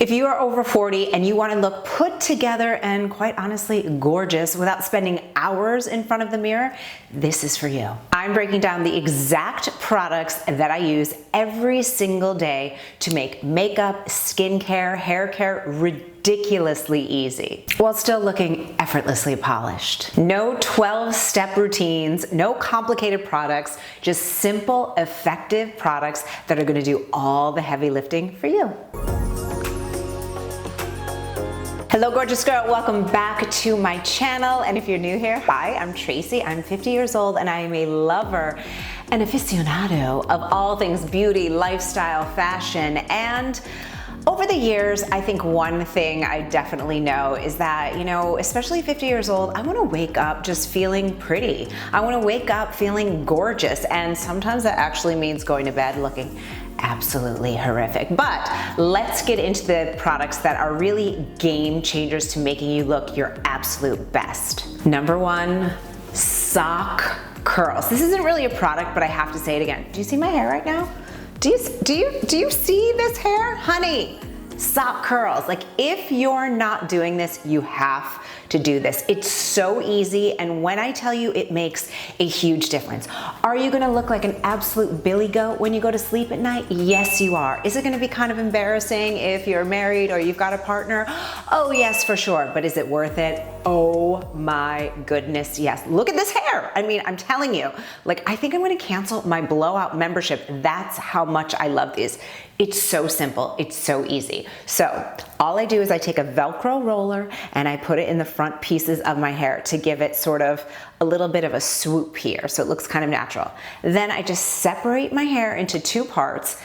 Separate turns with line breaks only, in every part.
If you are over 40 and you want to look put together and quite honestly gorgeous without spending hours in front of the mirror, this is for you. I'm breaking down the exact products that I use every single day to make makeup, skincare, hair care ridiculously easy while still looking effortlessly polished. No 12-step routines, no complicated products, just simple, effective products that are going to do all the heavy lifting for you. Hello gorgeous girl, welcome back to my channel, and if you're new here, hi, I'm Tracy. I'm 50 years old and I am a lover and aficionado of all things beauty, lifestyle, fashion, and over the years, I think one thing I definitely know is that, especially 50 years old, I want to wake up just feeling pretty. I want to wake up feeling gorgeous, and sometimes that actually means going to bed looking absolutely horrific. But let's get into the products that are really game changers to making you look your absolute best. Number one, sock curls. This isn't really a product, but I have to say it again. Do you see my hair right now? Do you see this hair? Honey, sock curls. Like, if you're not doing this, you have to do this. It's so easy, and when I tell you, it makes a huge difference. Are you gonna look like an absolute billy goat when you go to sleep at night? Yes, you are. Is it gonna be kind of embarrassing if you're married or you've got a partner? Oh yes, for sure, but is it worth it? Oh my goodness, yes. Look at this hair. I mean, I'm telling you, like, I think I'm gonna cancel my blowout membership. That's how much I love these. It's so simple, it's so easy. So all I do is I take a Velcro roller and I put it in the front pieces of my hair to give it sort of a little bit of a swoop here so it looks kind of natural. Then I just separate my hair into two parts.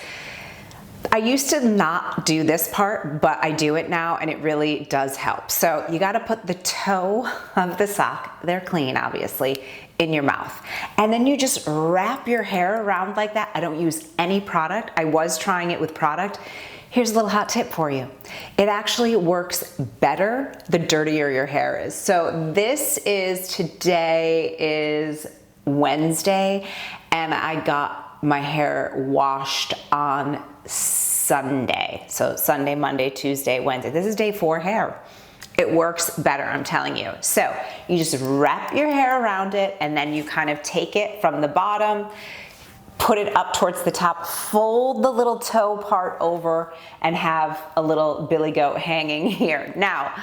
I used to not do this part, but I do it now and it really does help. So you gotta put the toe of the sock, they're clean obviously, in your mouth. And then you just wrap your hair around like that. I don't use any product. I was trying it with product. Here's a little hot tip for you. It actually works better the dirtier your hair is. So today is Wednesday, and I got my hair washed on Sunday. So Sunday, Monday, Tuesday, Wednesday. This is day 4 hair. It works better, I'm telling you. So you just wrap your hair around it, and then you kind of take it from the bottom, put it up towards the top, fold the little toe part over, and have a little billy goat hanging here. Now,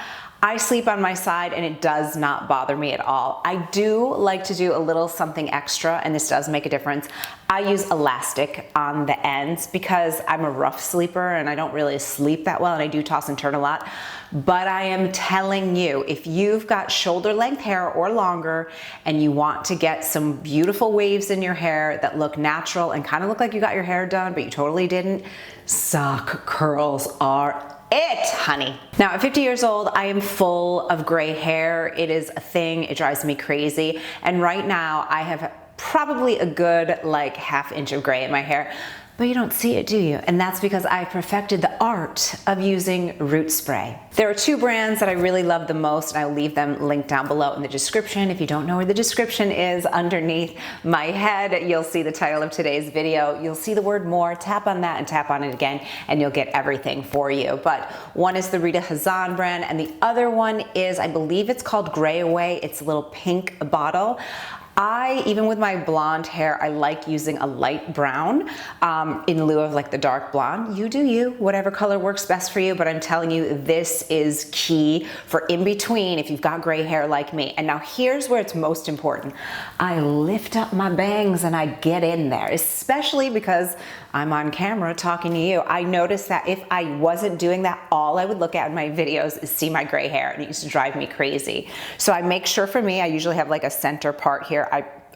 I sleep on my side and it does not bother me at all. I do like to do a little something extra, and this does make a difference. I use elastic on the ends because I'm a rough sleeper and I don't really sleep that well, and I do toss and turn a lot. But I am telling you, if you've got shoulder length hair or longer and you want to get some beautiful waves in your hair that look natural and kind of look like you got your hair done but you totally didn't, sock curls are it, honey. Now, at 50 years old, I am full of gray hair. It is a thing, it drives me crazy. And right now I have probably a good like ½ inch of gray in my hair, but you don't see it, do you? And that's because I perfected the art of using root spray. There are 2 brands that I really love the most, and I'll leave them linked down below in the description. If you don't know where the description is, underneath my head, you'll see the title of today's video. You'll see the word more, tap on that and tap on it again, and you'll get everything for you. But one is the Rita Hazan brand, and the other one is, I believe it's called Gray Away. It's a little pink bottle. Even with my blonde hair, I like using a light brown in lieu of like the dark blonde. You do you, whatever color works best for you, but I'm telling you, this is key for in between if you've got gray hair like me. And now here's where it's most important. I lift up my bangs and I get in there, especially because I'm on camera talking to you. I noticed that if I wasn't doing that, all I would look at in my videos is see my gray hair, and it used to drive me crazy. So I make sure, for me, I usually have like a center part here.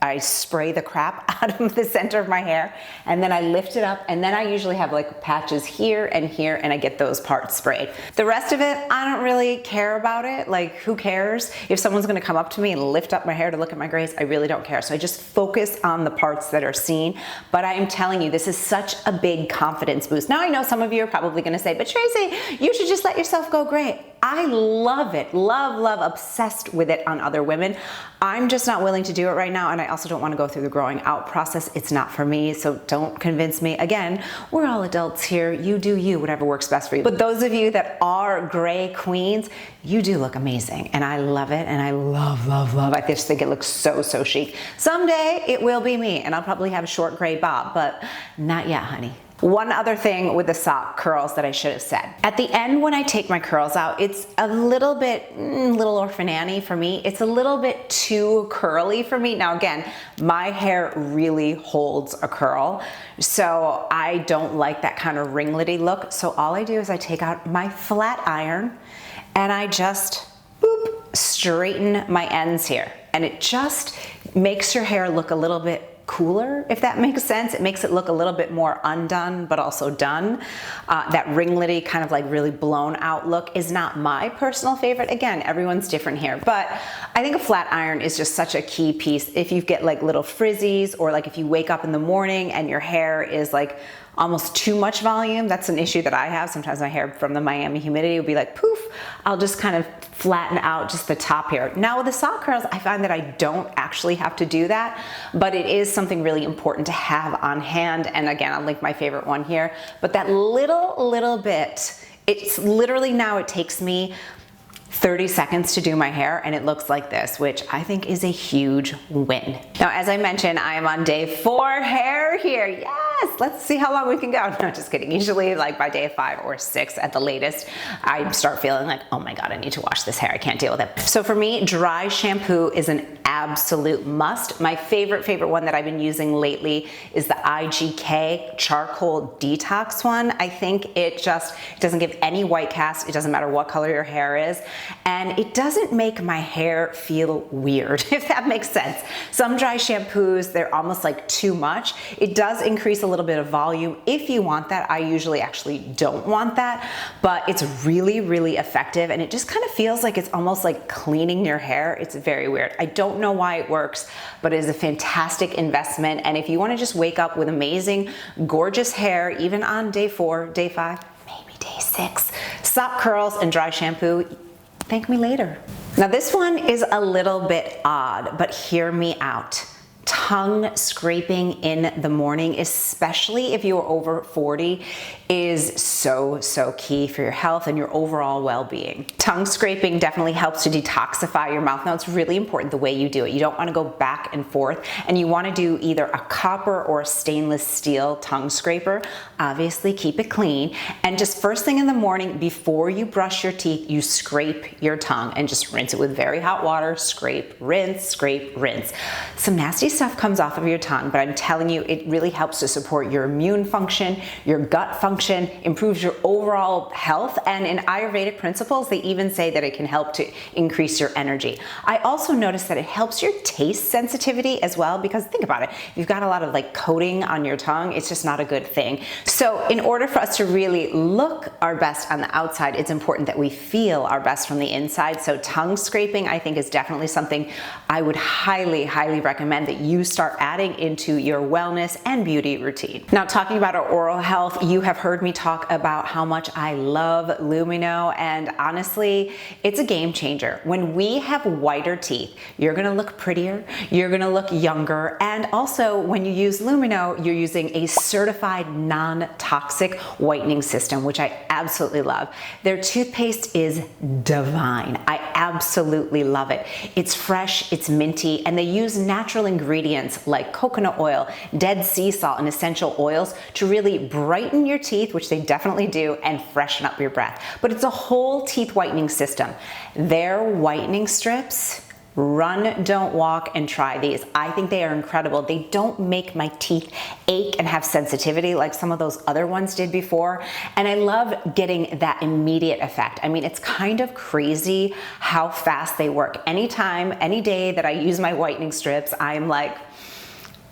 I spray the crap out of the center of my hair, and then I lift it up, and then I usually have like patches here, and I get those parts sprayed. The rest of it, I don't really care about it. Like, who cares? If someone's gonna come up to me and lift up my hair to look at my grays, I really don't care. So I just focus on the parts that are seen. But I am telling you, this is such a big confidence boost. Now, I know some of you are probably gonna say, but Tracy, you should just let yourself go gray. I love it, love, obsessed with it on other women. I'm just not willing to do it right now, and I also don't want to go through the growing out process. It's not for me, so don't convince me. Again, we're all adults here. You do you, whatever works best for you. But those of you that are gray queens, you do look amazing, and I love it, and I love, love, love. I just think it looks so, so chic. Someday it will be me, and I'll probably have a short gray bob, but not yet, honey. One other thing with the sock curls that I should have said. At the end when I take my curls out, it's a little bit, little Orphan Annie for me. It's a little bit too curly for me. Now again, my hair really holds a curl, so I don't like that kind of ringlety look. So all I do is I take out my flat iron and I just boop, straighten my ends here. And it just makes your hair look a little bit cooler, if that makes sense. It makes it look a little bit more undone, but also done. That ringlety kind of like really blown out look is not my personal favorite. Again, everyone's different here, but I think a flat iron is just such a key piece. If you get like little frizzies, or like if you wake up in the morning and your hair is like almost too much volume, that's an issue that I have. Sometimes my hair from the Miami humidity will be like poof. I'll just kind of flatten out just the top here. Now with the sock curls, I find that I don't actually have to do that, but it is something really important to have on hand. And again, I'll link my favorite one here, but that little bit, it's literally now it takes me 30 seconds to do my hair and it looks like this, which I think is a huge win. Now, as I mentioned, I am on day 4 hair here. Yes, let's see how long we can go. No, just kidding. Usually like by day 5 or 6 at the latest, I start feeling like, oh my God, I need to wash this hair. I can't deal with it. So for me, dry shampoo is an absolute must. My favorite one that I've been using lately is the IGK Charcoal Detox one. I think it doesn't give any white cast. It doesn't matter what color your hair is. And it doesn't make my hair feel weird, if that makes sense. Some dry shampoos, they're almost like too much. It does increase a little bit of volume if you want that. I usually actually don't want that, but it's really, really effective. And it just kind of feels like it's almost like cleaning your hair. It's very weird. I don't know why it works, but it is a fantastic investment. And if you want to just wake up with amazing, gorgeous hair, even on day 4, day 5, maybe day 6, sock curls and dry shampoo, thank me later. Now this one is a little bit odd, but hear me out. Tongue scraping in the morning, especially if you're over 40, is so key for your health and your overall well-being. Tongue scraping definitely helps to detoxify your mouth. Now it's really important the way you do it. You don't want to go back and forth, and you want to do either a copper or a stainless steel tongue scraper. Obviously keep it clean, and just first thing in the morning before you brush your teeth, you scrape your tongue and just rinse it with very hot water. Scrape, rinse, scrape, rinse. Some nasty stuff comes off of your tongue, but I'm telling you, it really helps to support your immune function, your gut function, improves your overall health, and in Ayurvedic principles, they even say that it can help to increase your energy. I also noticed that it helps your taste sensitivity as well, because think about it, you've got a lot of like coating on your tongue, it's just not a good thing. So in order for us to really look our best on the outside, it's important that we feel our best from the inside. So tongue scraping, I think, is definitely something I would highly recommend that you start adding into your wellness and beauty routine. Now, talking about our oral health, you have heard me talk about how much I love Lumino, and honestly, it's a game changer. When we have whiter teeth, you're gonna look prettier, you're gonna look younger, and also when you use Lumino, you're using a certified non-toxic whitening system, which I absolutely love. Their toothpaste is divine. I absolutely love it. It's fresh, it's minty, and they use natural ingredients like coconut oil, dead sea salt, and essential oils to really brighten your teeth, which they definitely do, and freshen up your breath. But it's a whole teeth whitening system. Their whitening strips, run, don't walk, and try these. I think they are incredible. They don't make my teeth ache and have sensitivity like some of those other ones did before. And I love getting that immediate effect. I mean, it's kind of crazy how fast they work. Anytime, any day that I use my whitening strips, I'm like,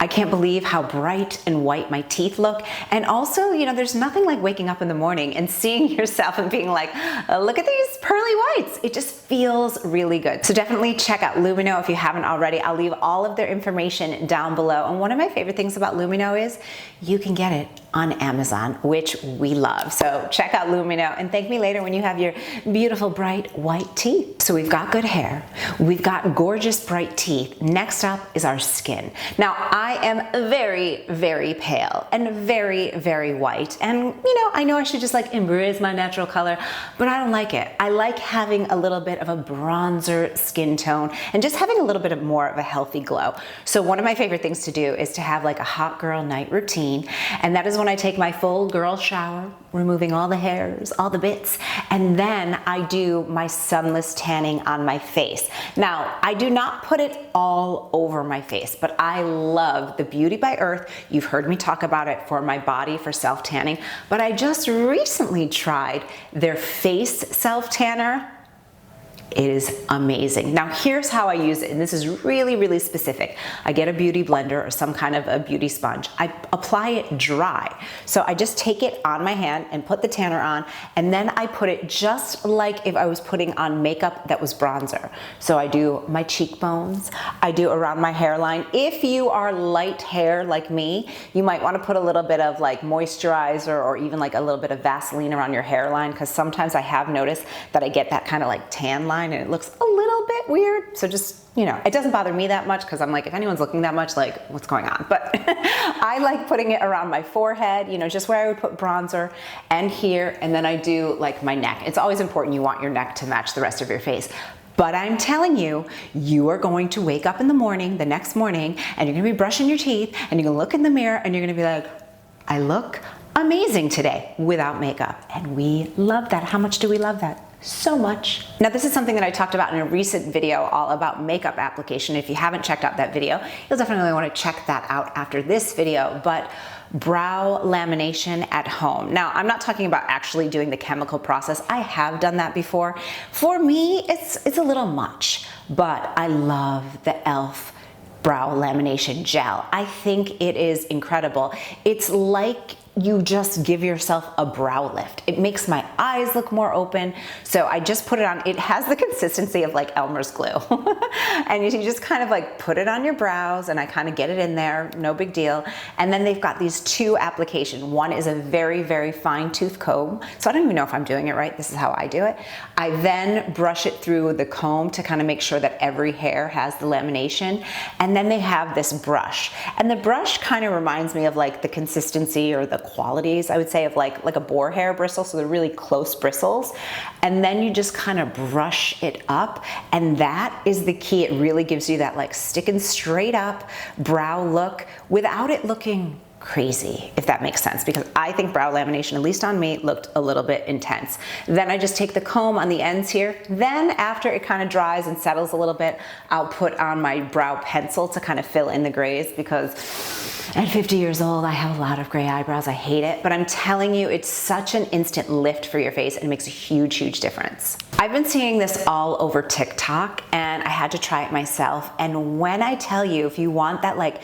I can't believe how bright and white my teeth look. And also, you know, there's nothing like waking up in the morning and seeing yourself and being like, look at these pearly whites. It just feels really good. So definitely check out Lumino if you haven't already. I'll leave all of their information down below. And one of my favorite things about Lumino is you can get it on Amazon, which we love. So check out Lumino and thank me later when you have your beautiful bright white teeth. So we've got good hair, we've got gorgeous bright teeth. Next up is our skin. Now I am very, very pale and very, very white. And you know, I know I should just like embrace my natural color, but I don't like it. I like having a little bit of a bronzer skin tone and just having a little bit more of a healthy glow. So one of my favorite things to do is to have like a hot girl night routine. And that is when I take my full girl shower, removing all the hairs, all the bits, and then I do my sunless tanning on my face. Now, I do not put it all over my face, but I love the Beauty by Earth. You've heard me talk about it for my body, for self-tanning, but I just recently tried their face self-tanner. It is amazing. Now here's how I use it, and this is really, really specific. I get a beauty blender or some kind of a beauty sponge. I apply it dry. So I just take it on my hand and put the tanner on, and then I put it just like if I was putting on makeup that was bronzer. So I do my cheekbones, I do around my hairline. If you are light hair like me, you might want to put a little bit of like moisturizer or even like a little bit of Vaseline around your hairline, because sometimes I have noticed that I get that kind of like tan line and it looks a little bit weird. So just, you know, it doesn't bother me that much because I'm like, if anyone's looking that much, like what's going on? But I like putting it around my forehead, you know, just where I would put bronzer, and here, and then I do like my neck. It's always important you want your neck to match the rest of your face. But I'm telling you, you are going to wake up in the morning, the next morning, and you're gonna be brushing your teeth, and you're gonna look in the mirror, and you're gonna be like, I look amazing today without makeup. And we love that. How much do we love that? So much. Now this is something that I talked about in a recent video all about makeup application. If you haven't checked out that video, you'll definitely want to check that out after this video. But brow lamination at home. Now I'm not talking about actually doing the chemical process. I have done that before. For me, it's a little much, but I love the e.l.f. brow lamination gel. I think it is incredible. It's like you just give yourself a brow lift. It makes my eyes look more open. So I just put it on. It has the consistency of like Elmer's glue. And you just kind of like put it on your brows, and I kind of get it in there, no big deal. And then they've got these two applications. One is a very, very fine tooth comb. So I don't even know if I'm doing it right. This is how I do it. I then brush it through the comb to kind of make sure that every hair has the lamination. And then they have this brush. And the brush kind of reminds me of like the consistency or the qualities, I would say, of like a boar hair bristle. So they're really close bristles. And then you just kind of brush it up. And that is the key. It really gives you that like sticking straight up brow look without it looking crazy, if that makes sense, because I think brow lamination, at least on me, looked a little bit intense. Then I just take the comb on the ends here. Then after it kind of dries and settles a little bit, I'll put on my brow pencil to kind of fill in the grays, because at 50 years old, I have a lot of gray eyebrows. I hate it, but I'm telling you, it's such an instant lift for your face and it makes a huge, huge difference. I've been seeing this all over TikTok and I had to try it myself. And when I tell you, if you want that like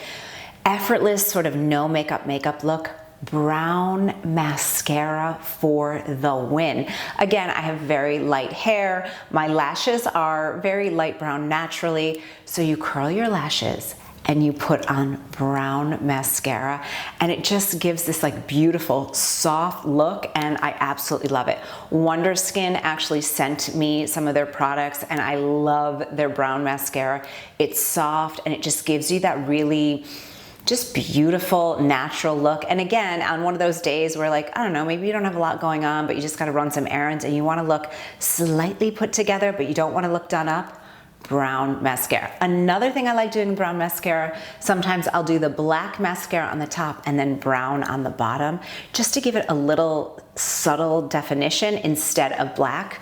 effortless sort of no makeup look, brown mascara for the win. Again, I have very light hair. My lashes are very light brown naturally. So you curl your lashes and you put on brown mascara, and it just gives this like beautiful soft look, and I absolutely love it. Wonder Skin actually sent me some of their products and I love their brown mascara. It's soft and it just gives you that really just beautiful natural look. And again, on one of those days where like, I don't know, maybe you don't have a lot going on, but you just gotta run some errands and you wanna look slightly put together, but you don't wanna look done up, brown mascara. Another thing I like doing brown mascara, sometimes I'll do the black mascara on the top and then brown on the bottom, just to give it a little subtle definition instead of black.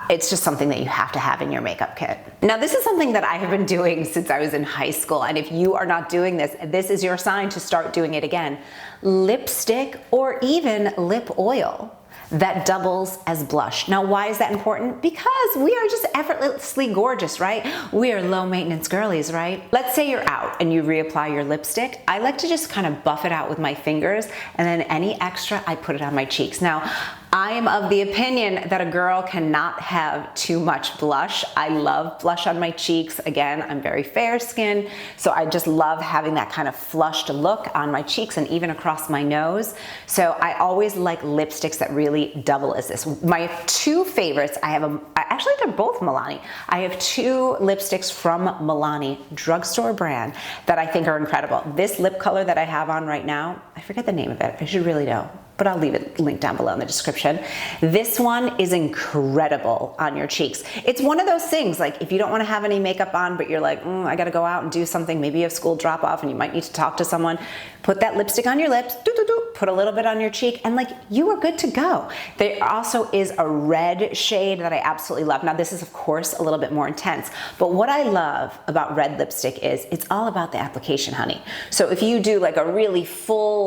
It's just something that you have to have in your makeup kit. Now, this is something that I have been doing since I was in high school, and if you are not doing this, this is your sign to start doing it again. Lipstick or even lip oil that doubles as blush. Now, why is that important? Because we are just effortlessly gorgeous, right? We are low maintenance girlies, right? Let's say you're out and you reapply your lipstick. I like to just kind of buff it out with my fingers, and then any extra, I put it on my cheeks. Now, I am of the opinion that a girl cannot have too much blush. I love blush on my cheeks. Again, I'm very fair skinned, so I just love having that kind of flushed look on my cheeks and even across my nose. So I always like lipsticks that really double as this. My two favorites, actually they're both Milani. I have two lipsticks from Milani, drugstore brand, that I think are incredible. This lip color that I have on right now, I forget the name of it, I should really know, but I'll leave it linked down below in the description. This one is incredible on your cheeks. It's one of those things, like if you don't want to have any makeup on, but you're like, I gotta go out and do something, maybe you have school drop off and you might need to talk to someone, put that lipstick on your lips, put a little bit on your cheek, and like you are good to go. There also is a red shade that I absolutely love. Now this is of course a little bit more intense, but what I love about red lipstick is it's all about the application, honey. So if you do like a really full,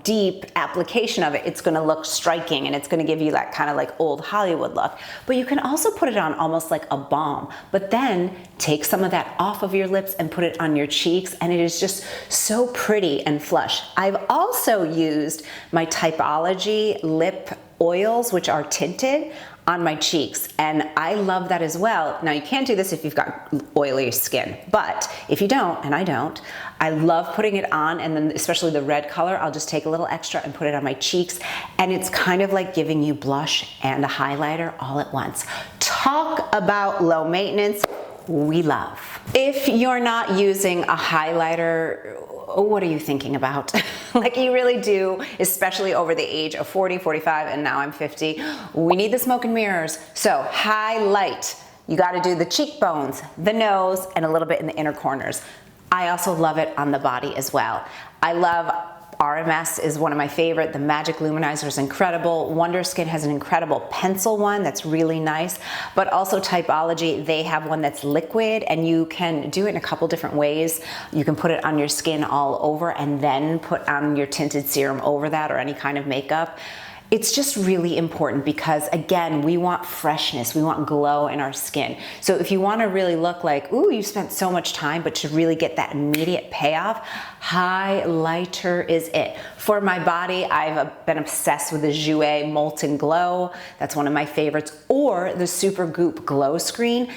deep application of it, it's gonna look striking and it's gonna give you that kind of like old Hollywood look. But you can also put it on almost like a balm, but then take some of that off of your lips and put it on your cheeks, and it is just so pretty and flush. I've also used my Typology lip oils, which are tinted, on my cheeks, and I love that as well. Now you can't do this if you've got oily skin, but if you don't, and I don't, I love putting it on, and then especially the red color, I'll just take a little extra and put it on my cheeks, and it's kind of like giving you blush and a highlighter all at once. Talk about low maintenance, we love. If you're not using a highlighter, what are you thinking about? Like you really do, especially over the age of 40, 45, and now I'm 50. We need the smoke and mirrors. So highlight, you gotta do the cheekbones, the nose, and a little bit in the inner corners. I also love it on the body as well. I love RMS is one of my favorite. The Magic Luminizer is incredible. Wonder Skin has an incredible pencil one that's really nice, but also Typology, they have one that's liquid, and you can do it in a couple different ways. You can put it on your skin all over and then put on your tinted serum over that or any kind of makeup. It's just really important because, again, we want freshness, we want glow in our skin. So if you want to really look like, ooh, you spent so much time, but to really get that immediate payoff, highlighter is it. For my body, I've been obsessed with the Jouer Molten Glow. That's one of my favorites, or the Super Goop Glow Screen.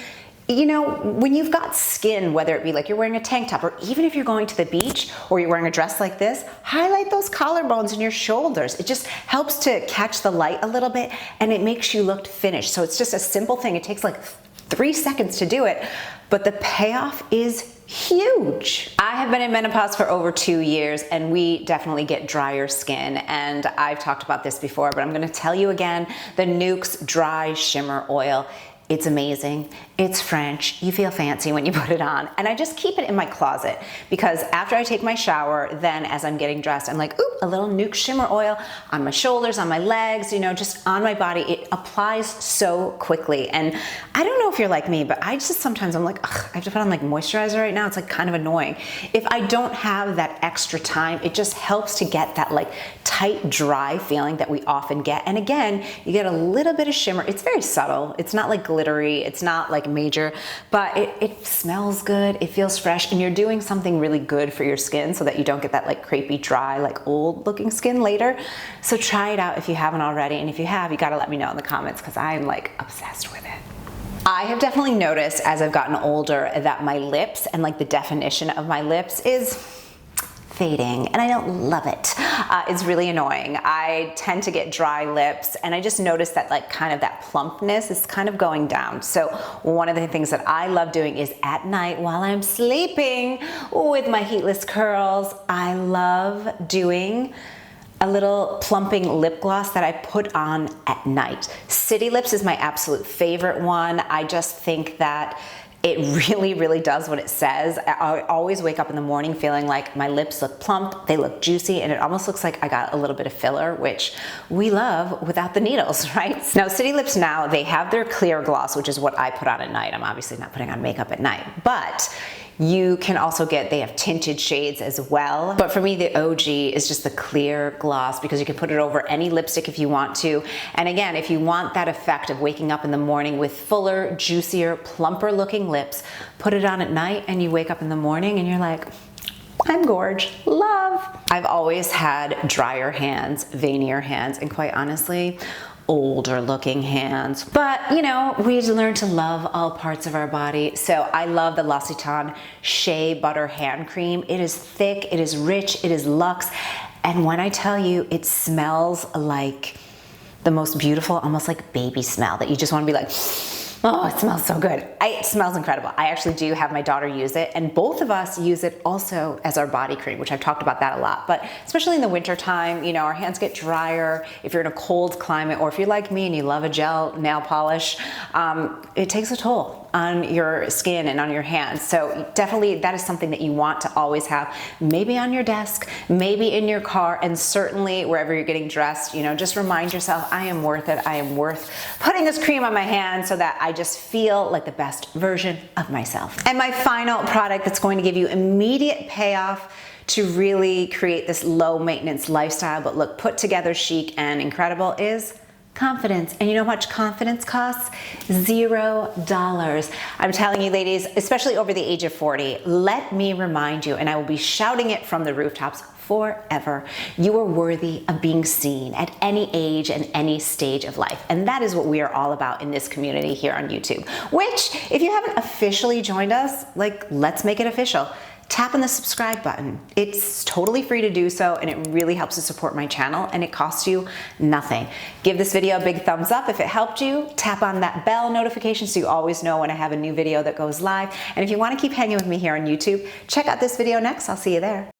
When you've got skin, whether it be like you're wearing a tank top, or even if you're going to the beach or you're wearing a dress like this, highlight those collarbones and your shoulders. It just helps to catch the light a little bit, and it makes you look finished. So it's just a simple thing. It takes like 3 seconds to do it, but the payoff is huge. I have been in menopause for over 2 years, and we definitely get drier skin, and I've talked about this before, but I'm gonna tell you again, the Nuxe Dry Shimmer Oil. It's amazing, it's French, you feel fancy when you put it on, and I just keep it in my closet because after I take my shower, then as I'm getting dressed, I'm like, ooh, a little Nuxe Shimmer Oil on my shoulders, on my legs, just on my body. It applies so quickly, and I don't know if you're like me, but I just sometimes I'm like, ugh, I have to put on like moisturizer right now. It's like kind of annoying. If I don't have that extra time, it just helps to get that like tight, dry feeling that we often get, and again, you get a little bit of shimmer. It's very subtle. It's not like glittery, it's not like major, but it smells good, it feels fresh, and you're doing something really good for your skin so that you don't get that like crepey, dry, like old looking skin later. So try it out if you haven't already, and if you have, you gotta let me know in the comments because I'm like obsessed with it. I have definitely noticed as I've gotten older that my lips and like the definition of my lips is fading, and I don't love it. It's really annoying. I tend to get dry lips, and I just noticed that like kind of that plumpness is kind of going down. So one of the things that I love doing is at night while I'm sleeping with my heatless curls, I love doing a little plumping lip gloss that I put on at night. City Lips is my absolute favorite one. I just think that it really, really does what it says. I always wake up in the morning feeling like my lips look plump, they look juicy, and it almost looks like I got a little bit of filler, which we love without the needles, right? Now, City Lips now, they have their clear gloss, which is what I put on at night. I'm obviously not putting on makeup at night, but you can also they have tinted shades as well. But for me, the OG is just the clear gloss because you can put it over any lipstick if you want to. And again, if you want that effect of waking up in the morning with fuller, juicier, plumper looking lips, put it on at night and you wake up in the morning and you're like, I'm gorge. Love. I've always had drier hands, veinier hands, and quite honestly, older looking hands. But you know, we learn to love all parts of our body. So I love the L'Occitane Shea Butter Hand Cream. It is thick, it is rich, it is luxe. And when I tell you, it smells like the most beautiful, almost like baby smell that you just want to be like, oh, it smells so good. It smells incredible. I actually do have my daughter use it, and both of us use it also as our body cream, which I've talked about that a lot. But especially in the winter time, you know, our hands get drier. If you're in a cold climate, or if you're like me and you love a gel nail polish, it takes a toll on your skin and on your hands. So definitely that is something that you want to always have, maybe on your desk, maybe in your car, and certainly wherever you're getting dressed. You know, just remind yourself, I am worth it. I am worth putting this cream on my hands so that I just feel like the best version of myself. And my final product that's going to give you immediate payoff to really create this low maintenance lifestyle but look put together, chic, and incredible is confidence. And you know how much confidence costs? $0. I'm telling you, ladies, especially over the age of 40, let me remind you, and I will be shouting it from the rooftops forever, you are worthy of being seen at any age and any stage of life. And that is what we are all about in this community here on YouTube, which if you haven't officially joined us, like, let's make it official. Tap on the subscribe button. It's totally free to do so, and it really helps to support my channel, and it costs you nothing. Give this video a big thumbs up if it helped you. Tap on that bell notification so you always know when I have a new video that goes live. And if you want to keep hanging with me here on YouTube, check out this video next. I'll see you there.